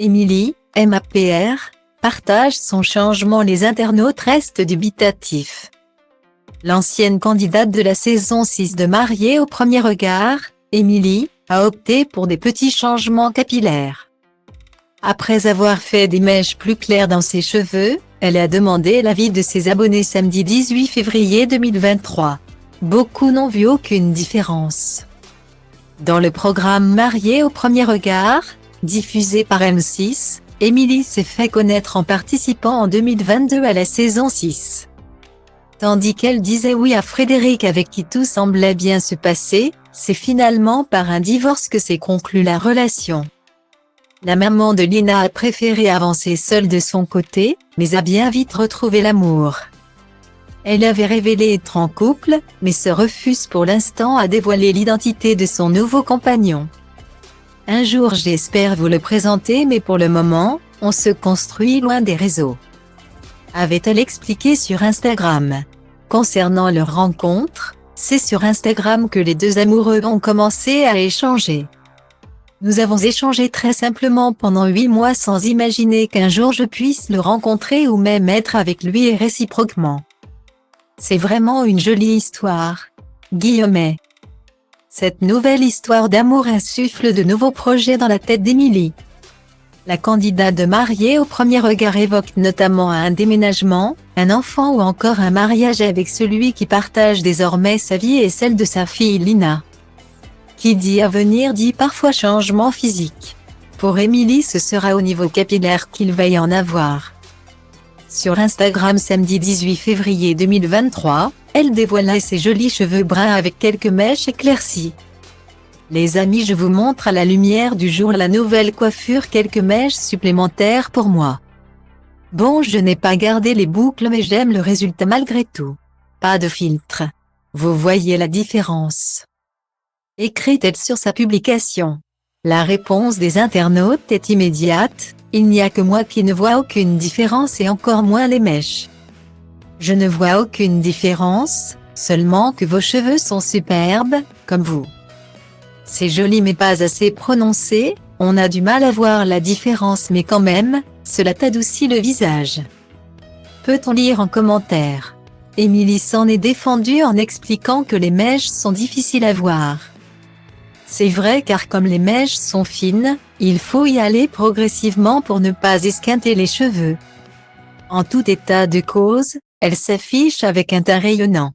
Émilie, MAPR, partage son changement. Les internautes restent dubitatifs. L'ancienne candidate de la saison 6 de Mariée au premier regard, Émilie, a opté pour des petits changements capillaires. Après avoir fait des mèches plus claires dans ses cheveux, elle a demandé l'avis de ses abonnés samedi 18 février 2023. Beaucoup n'ont vu aucune différence. Dans le programme Mariée au premier regard, diffusé par M6, Émilie s'est fait connaître en participant en 2022 à la saison 6. Tandis qu'elle disait oui à Frédéric avec qui tout semblait bien se passer, c'est finalement par un divorce que s'est conclue la relation. La maman de Lina a préféré avancer seule de son côté, mais a bien vite retrouvé l'amour. Elle avait révélé être en couple, mais se refuse pour l'instant à dévoiler l'identité de son nouveau compagnon. Un jour j'espère vous le présenter, mais pour le moment, on se construit loin des réseaux, avait-elle expliqué sur Instagram. Concernant leur rencontre, c'est sur Instagram que les deux amoureux ont commencé à échanger. Nous avons échangé très simplement pendant 8 mois sans imaginer qu'un jour je puisse le rencontrer ou même être avec lui et réciproquement. C'est vraiment une jolie histoire. Guillemets. Cette nouvelle histoire d'amour insuffle de nouveaux projets dans la tête d'Émilie. La candidate de Mariée au premier regard évoque notamment un déménagement, un enfant ou encore un mariage avec celui qui partage désormais sa vie et celle de sa fille Lina. Qui dit avenir dit parfois changement physique. Pour Émilie, ce sera au niveau capillaire qu'il va y en avoir. Sur Instagram samedi 18 février 2023, elle dévoila ses jolis cheveux bruns avec quelques mèches éclaircies. Les amis, je vous montre à la lumière du jour la nouvelle coiffure, quelques mèches supplémentaires pour moi. Bon, je n'ai pas gardé les boucles mais j'aime le résultat malgré tout. Pas de filtre. Vous voyez la différence? Écrit-elle sur sa publication. La réponse des internautes est immédiate, il n'y a que moi qui ne vois aucune différence et encore moins les mèches. Je ne vois aucune différence, seulement que vos cheveux sont superbes, comme vous. C'est joli mais pas assez prononcé, on a du mal à voir la différence mais quand même, cela t'adoucit le visage. Peut-on lire en commentaire? Émilie s'en est défendue en expliquant que les mèches sont difficiles à voir. C'est vrai car comme les mèches sont fines, il faut y aller progressivement pour ne pas esquinter les cheveux. En tout état de cause, elle s'affiche avec un teint rayonnant.